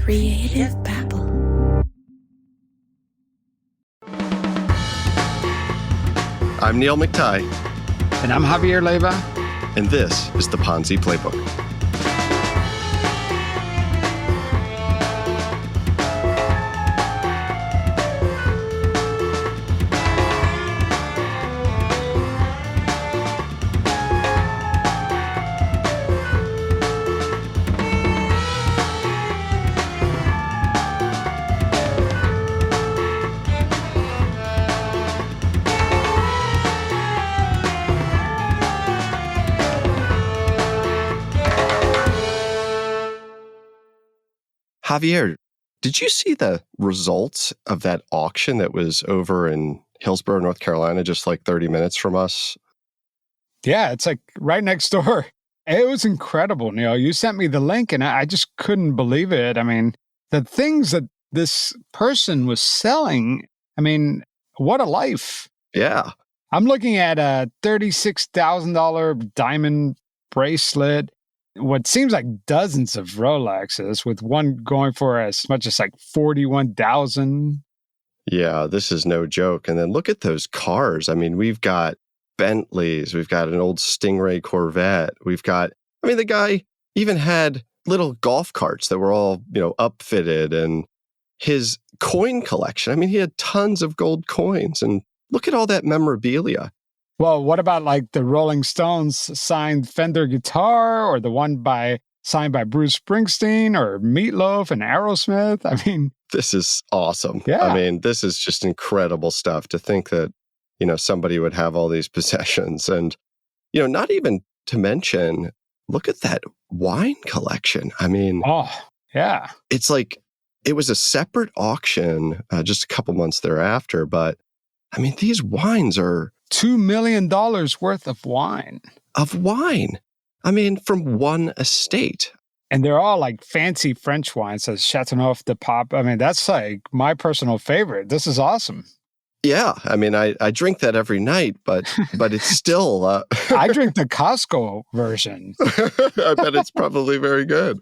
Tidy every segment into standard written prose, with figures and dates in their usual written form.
Creative babble. I'm Neil McTighe. And I'm Javier Leiva. And this is the Ponzi Playbook. Javier, did you see the results of that auction that was over in Hillsborough, North Carolina, just like 30 minutes from us? Yeah, it's like right next door. It was incredible, Neil. You sent me the link and I just couldn't believe it. I mean, the things that this person was selling, I mean, what a life. Yeah. I'm looking at a $36,000 diamond bracelet, what seems like dozens of Rolexes, with one going for as much as like $41,000. Yeah, this is no joke. And then look at those cars. I mean, we've got Bentleys, we've got an old Stingray Corvette, the guy even had little golf carts that were all, upfitted, and his coin collection. I mean, he had tons of gold coins, and look at all that memorabilia. Well, what about like the Rolling Stones signed Fender guitar, or the one signed by Bruce Springsteen or Meatloaf and Aerosmith? I mean, this is awesome. Yeah. I mean, this is just incredible stuff to think that, somebody would have all these possessions. And, not even to mention, look at that wine collection. I mean, oh, yeah. It's like it was a separate auction just a couple months thereafter. But I mean, these wines are $2 million worth of wine. I mean, from one estate. And they're all like fancy French wines, as Chateauneuf de Pape. I mean, that's like my personal favorite. This is awesome. Yeah. I mean, I drink that every night, but it's still... I drink the Costco version. I bet it's probably very good.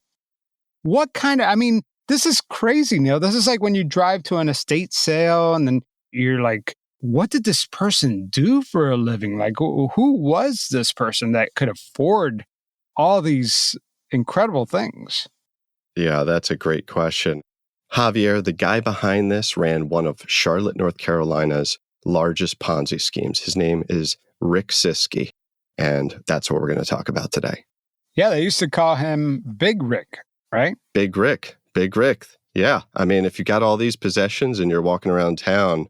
This is crazy, Neil. This is like when you drive to an estate sale and then you're like, what did this person do for a living? Like, who was this person that could afford all these incredible things? Yeah, that's a great question. Javier, the guy behind this, ran one of Charlotte, North Carolina's largest Ponzi schemes. His name is Rick Siskey, and that's what we're going to talk about today. Yeah, they used to call him Big Rick, right? Big Rick. Yeah. I mean, if you got all these possessions and you're walking around town,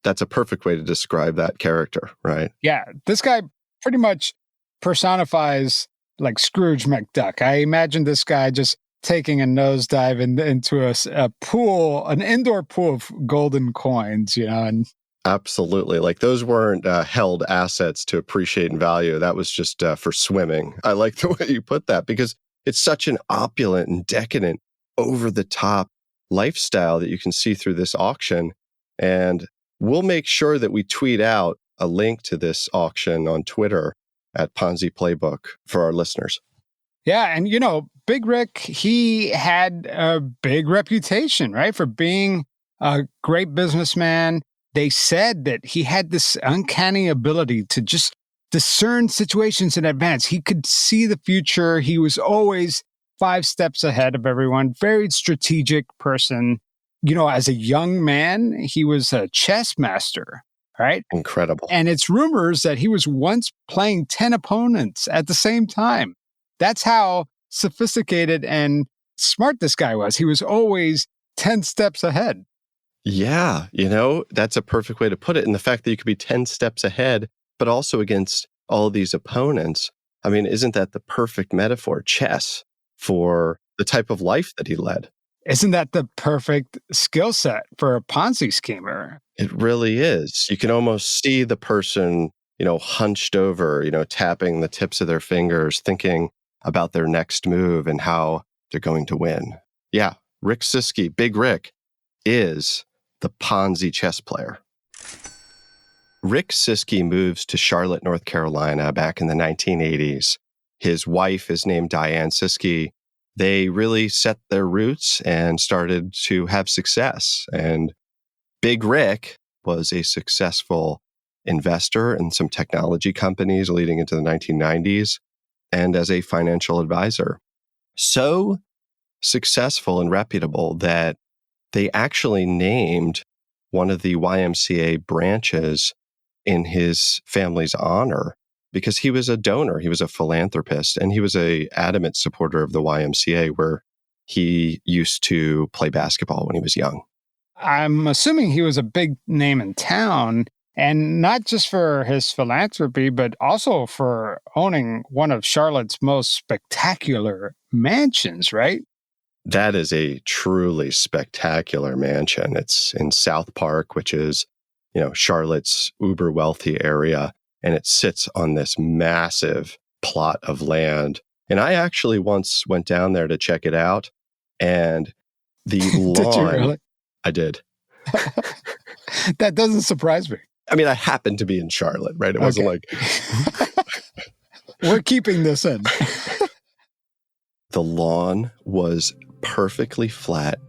that's a perfect way to describe that character, right? Yeah, this guy pretty much personifies like Scrooge McDuck. I imagine this guy just taking a nosedive into a pool, an indoor pool of golden coins, and absolutely. Like those weren't held assets to appreciate in value. That was just for swimming. I like the way you put that because it's such an opulent and decadent, over-the-top lifestyle that you can see through this auction. And we'll make sure that we tweet out a link to this auction on Twitter at Ponzi Playbook for our listeners. Yeah. And, Big Rick, he had a big reputation, right, for being a great businessman. They said that he had this uncanny ability to just discern situations in advance. He could see the future. He was always 5 steps ahead of everyone. Very strategic person. As a young man, he was a chess master, right? Incredible. And it's rumors that he was once playing 10 opponents at the same time. That's how sophisticated and smart this guy was. He was always 10 steps ahead. Yeah, that's a perfect way to put it. And the fact that you could be 10 steps ahead, but also against all of these opponents. I mean, isn't that the perfect metaphor, chess, for the type of life that he led? Isn't that the perfect skill set for a Ponzi schemer? It really is. You can almost see the person, hunched over, tapping the tips of their fingers, thinking about their next move and how they're going to win. Yeah, Rick Siskey, Big Rick, is the Ponzi chess player. Rick Siskey moves to Charlotte, North Carolina back in the 1980s. His wife is named Diane Siskey. they really set their roots and started to have success. And Big Rick was a successful investor in some technology companies leading into the 1990s and as a financial advisor. So successful and reputable that they actually named one of the YMCA branches in his family's honor because he was a donor, he was a philanthropist, and he was a adamant supporter of the YMCA where he used to play basketball when he was young. I'm assuming he was a big name in town, and not just for his philanthropy, but also for owning one of Charlotte's most spectacular mansions, right? That is a truly spectacular mansion. It's in South Park, which is, Charlotte's uber wealthy area, and it sits on this massive plot of land. And I actually once went down there to check it out, and the Did you lawn, really? I did. That doesn't surprise me. I mean, I happened to be in Charlotte, right? It wasn't like We're keeping this in. the lawn was perfectly flat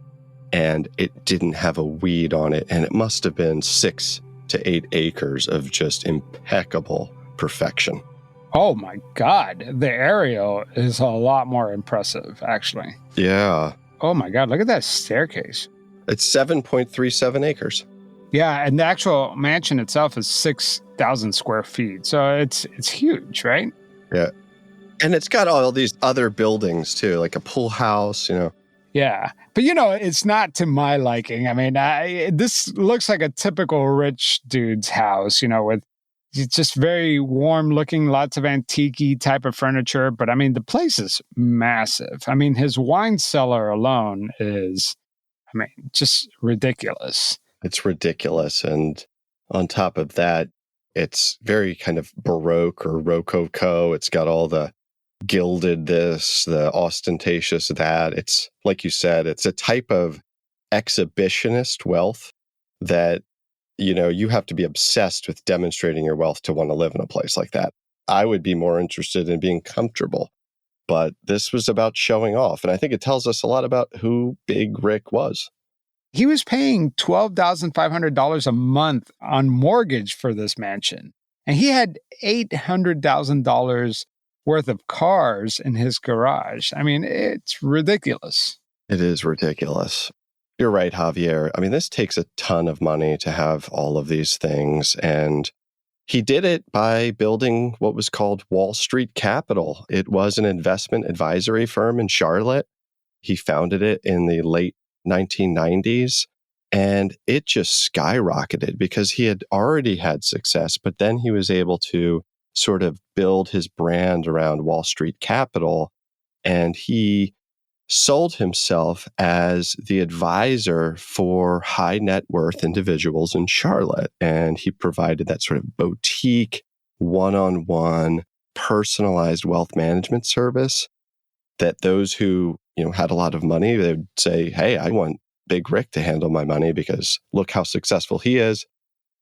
and it didn't have a weed on it. And it must have been 6 to 8 acres of just impeccable perfection. Oh my God. The aerial is a lot more impressive, actually. Yeah. Oh my God. Look at that staircase. It's 7.37 acres. Yeah. And the actual mansion itself is 6,000 square feet. So it's huge, right? Yeah. And it's got all these other buildings too, like a pool house, Yeah. But, it's not to my liking. I mean, this looks like a typical rich dude's house, with it's just very warm looking, lots of antique type of furniture. But I mean, the place is massive. I mean, his wine cellar alone is, just ridiculous. It's ridiculous. And on top of that, it's very kind of Baroque or Rococo. It's got all the gilded this, the ostentatious that. It's, like you said, it's a type of exhibitionist wealth that, you have to be obsessed with demonstrating your wealth to want to live in a place like that. I would be more interested in being comfortable, but this was about showing off. And I think it tells us a lot about who Big Rick was. He was paying $12,500 a month on mortgage for this mansion. And he had $800,000 worth of cars in his garage. I mean, it's ridiculous. It is ridiculous. You're right, Javier. I mean, this takes a ton of money to have all of these things. And he did it by building what was called Wall Street Capital. It was an investment advisory firm in Charlotte. He founded it in the late 1990s, and it just skyrocketed because he had already had success, but then he was able to sort of build his brand around Wall Street Capital, and he sold himself as the advisor for high net worth individuals in Charlotte. And he provided that sort of boutique, one-on-one, personalized wealth management service that those who, had a lot of money, they would say, hey, I want Big Rick to handle my money because look how successful he is.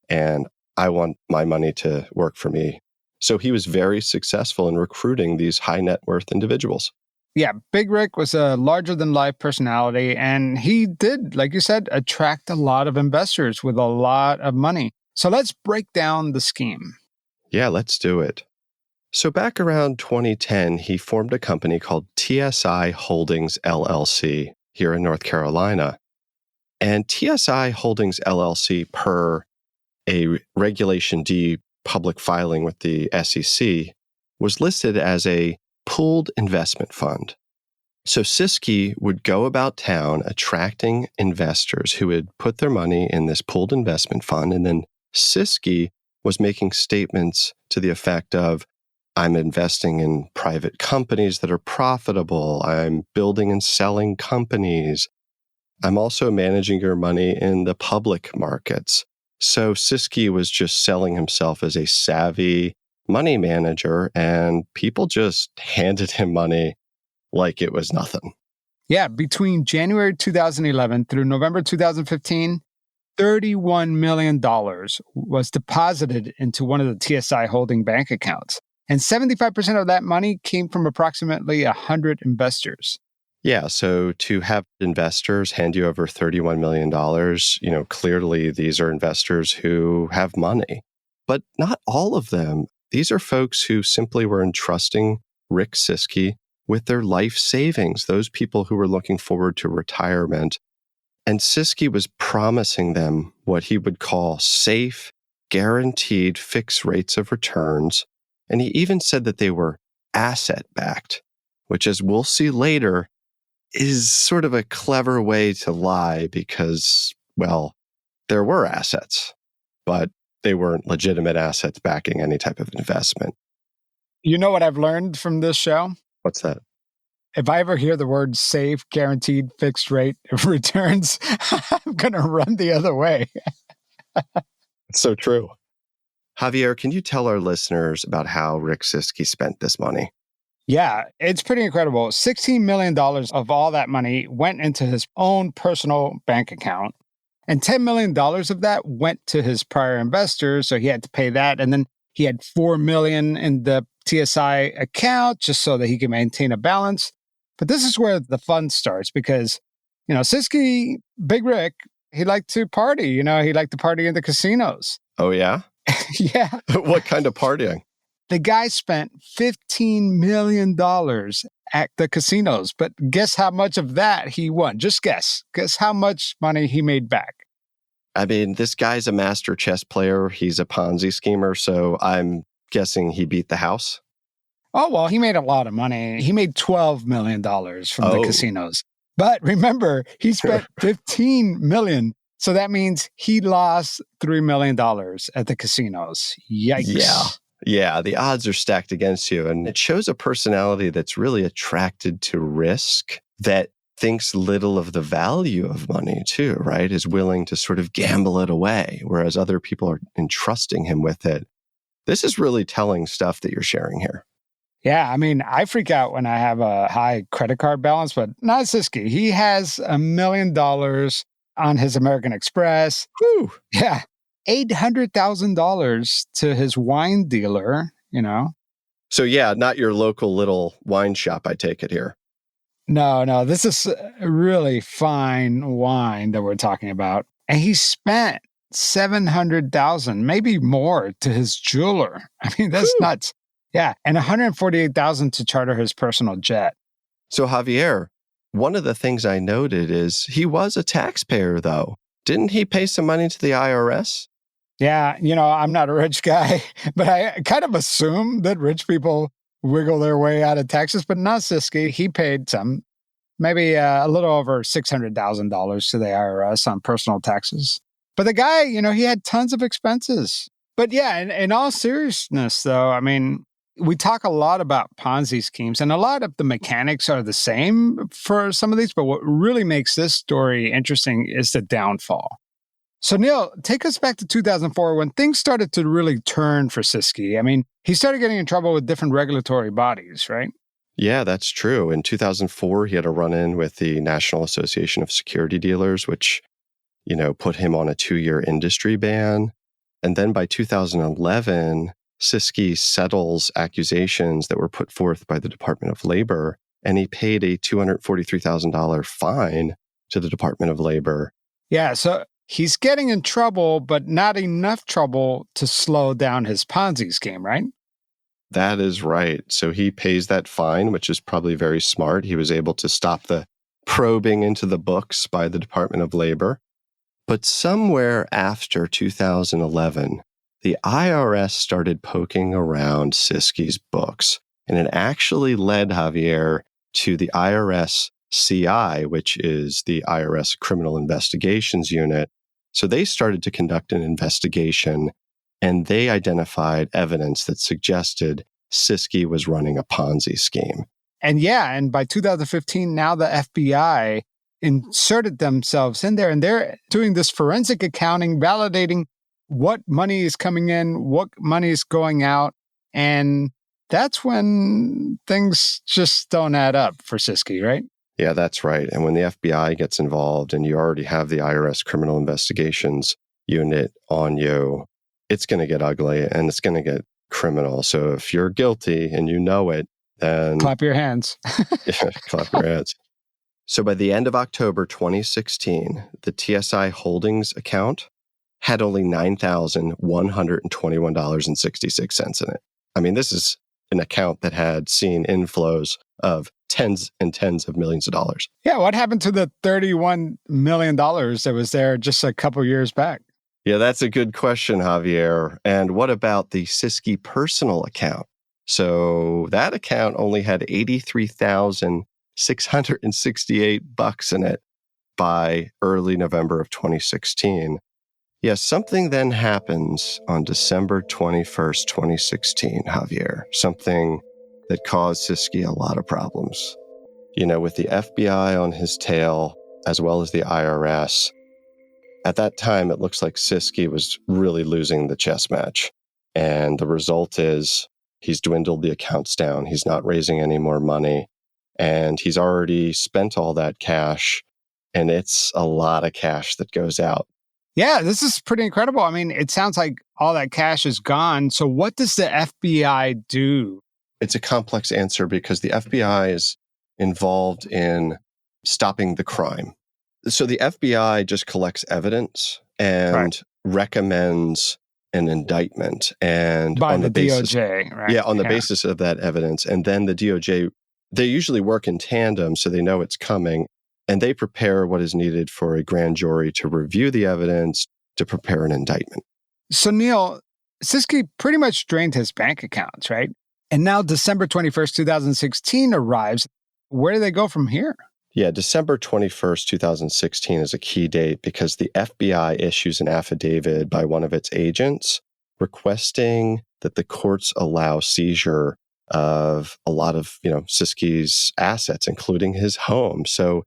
And I want my money to work for me. So he was very successful in recruiting these high net worth individuals. Yeah, Big Rick was a larger than life personality, and he did, like you said, attract a lot of investors with a lot of money. So let's break down the scheme. Yeah, let's do it. So back around 2010, he formed a company called TSI Holdings LLC here in North Carolina. And TSI Holdings LLC, per a Regulation D public filing with the SEC, was listed as a pooled investment fund. So Siskey would go about town attracting investors who would put their money in this pooled investment fund. And then Siskey was making statements to the effect of, I'm investing in private companies that are profitable. I'm building and selling companies. I'm also managing your money in the public markets. So Siskey was just selling himself as a savvy money manager, and people just handed him money like it was nothing. Yeah, between January 2011 through November 2015, $31 million was deposited into one of the TSI holding bank accounts. And 75% of that money came from approximately 100 investors. Yeah, so to have investors hand you over $31 million, clearly these are investors who have money. But not all of them. These are folks who simply were entrusting Rick Siskey with their life savings, those people who were looking forward to retirement. And Siskey was promising them what he would call safe, guaranteed fixed rates of returns. And he even said that they were asset backed, which, as we'll see later, is sort of a clever way to lie because, well, there were assets, but they weren't legitimate assets backing any type of investment. You know what I've learned from this show? What's that? If I ever hear the word safe, guaranteed, fixed rate of returns, I'm going to run the other way. It's so true. Javier, can you tell our listeners about how Rick Siskey spent this money? Yeah, it's pretty incredible. $16 million of all that money went into his own personal bank account. And $10 million of that went to his prior investors. So he had to pay that. And then he had $4 million in the TSI account just so that he could maintain a balance. But this is where the fun starts because, Siskey, Big Rick, he liked to party. He liked to party in the casinos. Oh, yeah? Yeah. What kind of partying? The guy spent $15 million at the casinos, but guess how much of that he won? Just guess. Guess how much money he made back. I mean, this guy's a master chess player. He's a Ponzi schemer, so I'm guessing he beat the house. Oh, well, he made a lot of money. He made $12 million from the casinos. But remember, he spent $15 million. So that means he lost $3 million at the casinos. Yikes. Yeah, the odds are stacked against you. And it shows a personality that's really attracted to risk, that thinks little of the value of money too, right? Is willing to sort of gamble it away, whereas other people are entrusting him with it. This is really telling stuff that you're sharing here. Yeah, I mean, I freak out when I have a high credit card balance, but not Siskey. He has $1 million on his American Express. Whew. Yeah. $800,000 to his wine dealer, So yeah, not your local little wine shop, I take it here. No, this is a really fine wine that we're talking about. And he spent $700,000, maybe more, to his jeweler. I mean, that's nuts. Yeah, and $148,000 to charter his personal jet. So Javier, one of the things I noted is he was a taxpayer, though. Didn't he pay some money to the IRS? Yeah, I'm not a rich guy, but I kind of assume that rich people wiggle their way out of taxes, but not Siskey. He paid some, maybe a little over $600,000 to the IRS on personal taxes. But the guy, he had tons of expenses. But yeah, in all seriousness, though, I mean, we talk a lot about Ponzi schemes, and a lot of the mechanics are the same for some of these. But what really makes this story interesting is the downfall. So, Neil, take us back to 2004 when things started to really turn for Siskey. I mean, he started getting in trouble with different regulatory bodies, right? Yeah, that's true. In 2004, he had a run-in with the National Association of Security Dealers, which, put him on a 2-year industry ban. And then by 2011, Siskey settles accusations that were put forth by the Department of Labor, and he paid a $243,000 fine to the Department of Labor. Yeah, so he's getting in trouble, but not enough trouble to slow down his Ponzi scheme, right? That is right. So he pays that fine, which is probably very smart. He was able to stop the probing into the books by the Department of Labor. But somewhere after 2011, the IRS started poking around Siskey's books, and it actually led Javier to the IRS CI, which is the IRS Criminal Investigations Unit. So they started to conduct an investigation, and they identified evidence that suggested Siskey was running a Ponzi scheme. And by 2015, now the FBI inserted themselves in there, and they're doing this forensic accounting, validating what money is coming in, what money is going out. And that's when things just don't add up for Siskey, right? Yeah, that's right. And when the FBI gets involved and you already have the IRS Criminal Investigations Unit on you, it's going to get ugly and it's going to get criminal. So if you're guilty and you know it, then... Clap your hands. Yeah, clap your hands. So by the end of October 2016, the TSI Holdings account had only $9,121.66 in it. I mean, this is an account that had seen inflows of tens and tens of millions of dollars. Yeah, what happened to the $31 million that was there just a couple years back? Yeah, that's a good question, Javier. And what about the Siskey personal account? So that account only had 83,668 bucks in it by early November of 2016. Yes, something then happens on December 21st, 2016, Javier. Something that caused Siskey a lot of problems. You know, with the FBI on his tail, as well as the IRS, at that time, it looks like Siskey was really losing the chess match. And the result is he's dwindled the accounts down. He's not raising any more money. And he's already spent all that cash. And it's a lot of cash that goes out. Yeah, this is pretty incredible. I mean, it sounds like all that cash is gone. So what does the FBI do? It's a complex answer because the FBI is involved in stopping the crime. So the FBI just collects evidence and recommends an indictment. And By on the the basis, DOJ, right? yeah, on the basis of that evidence. And then the DOJ, they usually work in tandem, so they know it's coming. And they prepare what is needed for a grand jury to review the evidence, to prepare an indictment. So, Neil, Siskey pretty much drained his bank accounts, right? And now December 21st, 2016 arrives. Where do they go from here? Yeah, December 21st, 2016 is a key date because the FBI issues an affidavit by one of its agents requesting that the courts allow seizure of a lot of, Siskey's assets, including his home. So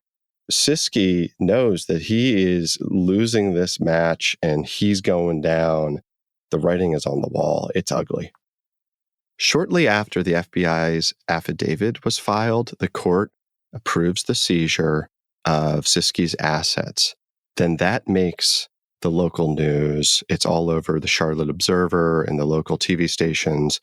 Siskey knows that he is losing this match and he's going down. The writing is on the wall. It's ugly. Shortly after the FBI's affidavit was filed, the court approves the seizure of Siskey's assets. Then that makes the local news. It's all over the Charlotte Observer and the local TV stations.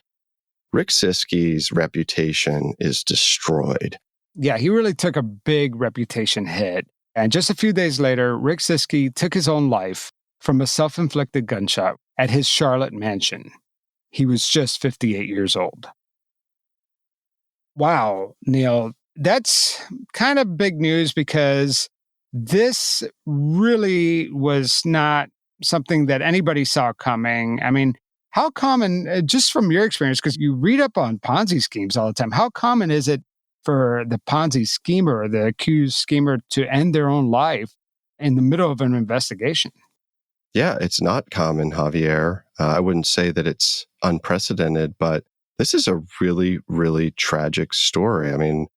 Rick Siskey's reputation is destroyed. Yeah, he really took a big reputation hit. And just a few days later, Rick Siskey took his own life from a self-inflicted gunshot at his Charlotte mansion. He was just 58 years old. Wow, Neil, that's kind of big news because this really was not something that anybody saw coming. I mean, how common, just from your experience, because you read up on Ponzi schemes all the time, how common is it for the Ponzi schemer, the accused schemer, to end their own life in the middle of an investigation? Yeah, it's not common, Javier. I wouldn't say that it's unprecedented, but this is a really, really tragic story. I mean,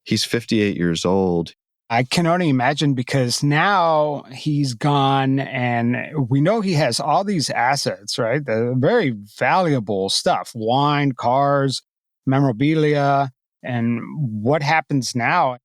he's 58 years old. I can only imagine because now he's gone and we know he has all these assets, right? The very valuable stuff, wine, cars, memorabilia. And what happens now?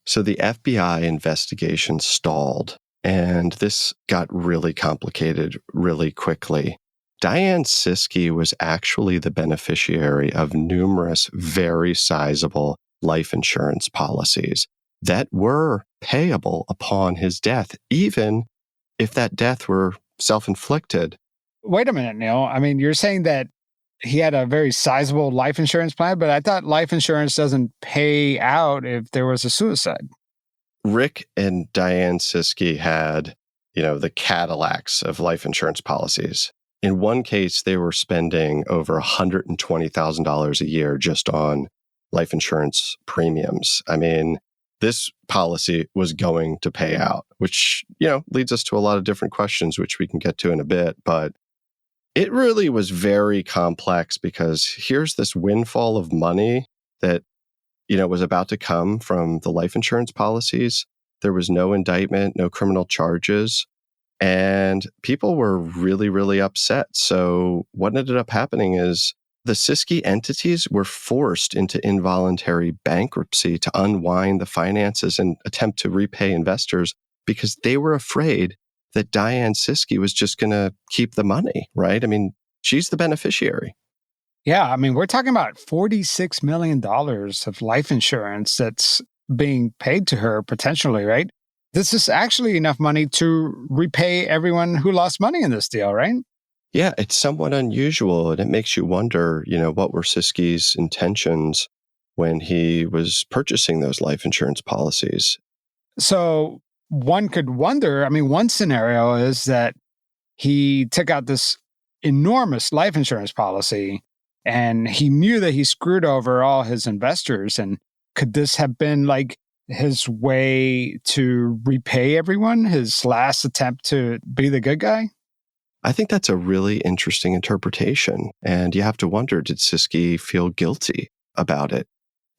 So the FBI investigation stalled, and this got really complicated really quickly. Diane Siskey was actually the beneficiary of numerous very sizable life insurance policies that were payable upon his death, even if that death were self-inflicted. Wait a minute, Neil. I mean, you're saying that he had a very sizable life insurance plan, but I thought life insurance doesn't pay out if there was a suicide. Rick and Diane Siskey had, the Cadillacs of life insurance policies. In one case, they were spending over $120,000 a year just on life insurance premiums. I mean, this policy was going to pay out, which, leads us to a lot of different questions, which we can get to in a bit. But it really was very complex because here's this windfall of money that, was about to come from the life insurance policies. There was no indictment, no criminal charges. And people were really, really upset. So what ended up happening is the Siskey entities were forced into involuntary bankruptcy to unwind the finances and attempt to repay investors because they were afraid that Diane Siskey was just going to keep the money, right? I mean, she's the beneficiary. Yeah, I mean, we're talking about $46 million of life insurance that's being paid to her potentially, right? This is actually enough money to repay everyone who lost money in this deal, right? Yeah, it's somewhat unusual, and it makes you wonder, what were Siskey's intentions when he was purchasing those life insurance policies? So one could wonder, I mean, one scenario is that he took out this enormous life insurance policy and he knew that he screwed over all his investors. And could this have been like his way to repay everyone, his last attempt to be the good guy? I think that's a really interesting interpretation. And you have to wonder, did Siskey feel guilty about it?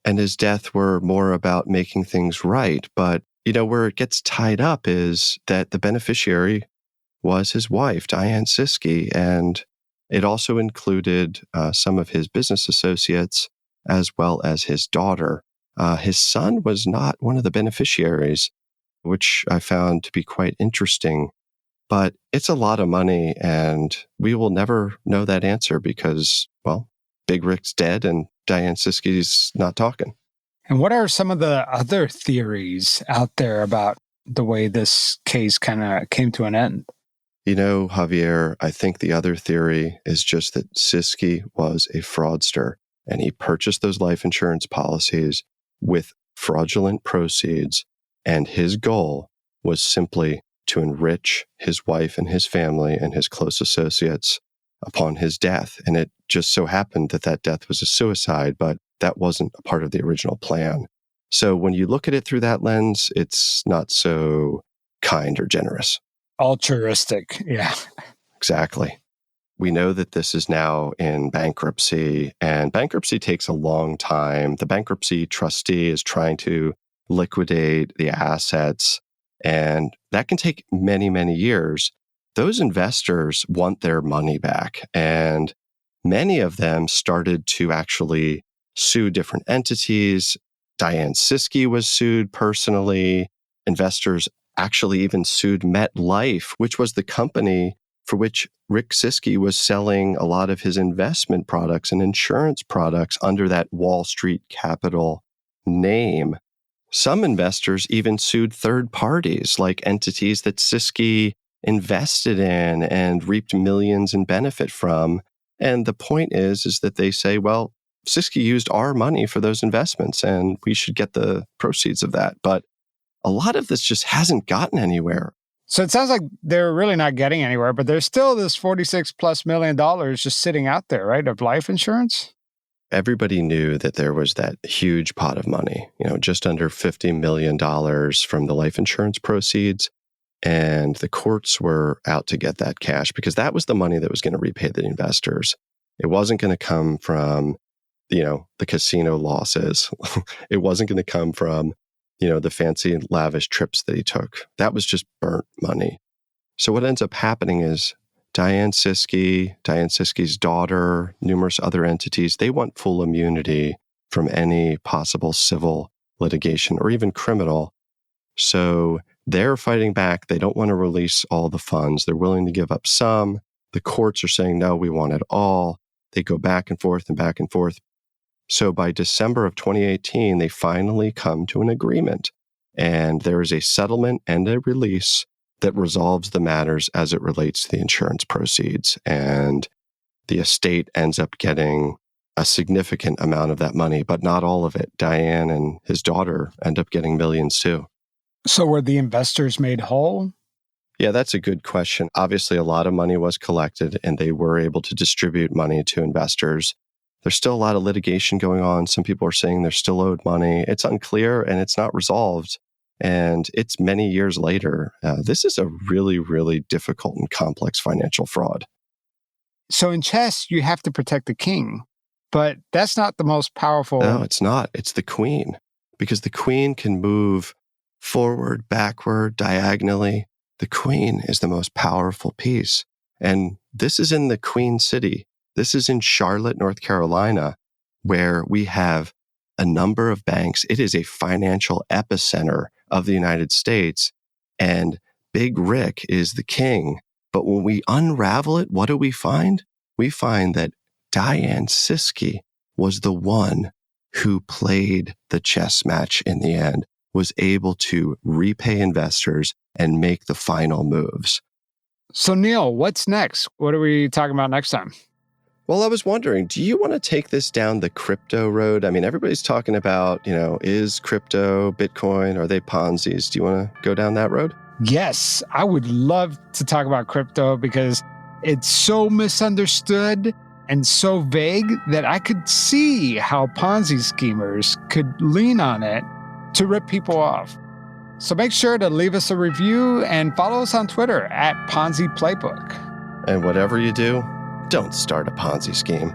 And his death were more about making things right. But, where it gets tied up is that the beneficiary was his wife, Diane Siskey, and it also included some of his business associates as well as his daughter. His son was not one of the beneficiaries, which I found to be quite interesting. But it's a lot of money, and we will never know that answer because, well, Big Rick's dead and Diane Siskey's not talking. And what are some of the other theories out there about the way this case kind of came to an end? Javier, I think the other theory is just that Siskey was a fraudster and he purchased those life insurance policies with fraudulent proceeds. And his goal was simply to enrich his wife and his family and his close associates upon his death. And it just so happened that that death was a suicide, but that wasn't a part of the original plan. So when you look at it through that lens, it's not so kind or generous. Altruistic. Yeah. Exactly. We know that this is now in bankruptcy, and bankruptcy takes a long time. The bankruptcy trustee is trying to liquidate the assets, and that can take many, many years. Those investors want their money back, and many of them started to actually sue different entities. Diane Siskey was sued personally. Investors actually even sued MetLife, which was the company for which Rick Siskey was selling a lot of his investment products and insurance products under that Wall Street Capital name. Some investors even sued third parties, like entities that Siskey invested in and reaped millions in benefit from. And the point is that they say, well, Siskey used our money for those investments and we should get the proceeds of that. But a lot of this just hasn't gotten anywhere. So it sounds like they're really not getting anywhere, but there's still this 46 plus $1 million just sitting out there, right, of life insurance? Everybody knew that there was that huge pot of money, just under $50 million from the life insurance proceeds. And the courts were out to get that cash because that was the money that was going to repay the investors. It wasn't going to come from, the casino losses. It wasn't going to come from, the fancy and lavish trips that he took. That was just burnt money. So what ends up happening is Diane Siskey's daughter, numerous other entities, they want full immunity from any possible civil litigation or even criminal. So they're fighting back. They don't want to release all the funds. They're willing to give up some. The courts are saying, no, we want it all. They go back and forth and back and forth. So by December of 2018, they finally come to an agreement. And there is a settlement and a release that resolves the matters as it relates to the insurance proceeds. And the estate ends up getting a significant amount of that money, but not all of it. Diane and his daughter end up getting millions too. So were the investors made whole? Yeah, that's a good question. Obviously, a lot of money was collected and they were able to distribute money to investors. There's still a lot of litigation going on. Some people are saying they're still owed money. It's unclear and it's not resolved. And it's many years later. This is a really, really difficult and complex financial fraud. So in chess, you have to protect the king, but that's not the most powerful. No, it's not. It's the queen, because the queen can move forward, backward, diagonally. The queen is the most powerful piece. And this is in the Queen City. This is in Charlotte, North Carolina, where we have a number of banks. It is a financial epicenter of the United States, and Big Rick is the king. But when we unravel it, what do we find? We find that Diane Siskey was the one who played the chess match in the end was able to repay investors and make the final moves. So, Neil, what's next? What are we talking about next time? Well, I was wondering, do you want to take this down the crypto road? I mean, everybody's talking about, is crypto, Bitcoin, are they Ponzi's? Do you want to go down that road? Yes, I would love to talk about crypto because it's so misunderstood and so vague that I could see how Ponzi schemers could lean on it to rip people off. So make sure to leave us a review and follow us on Twitter at Ponzi Playbook. And whatever you do, don't start a Ponzi scheme.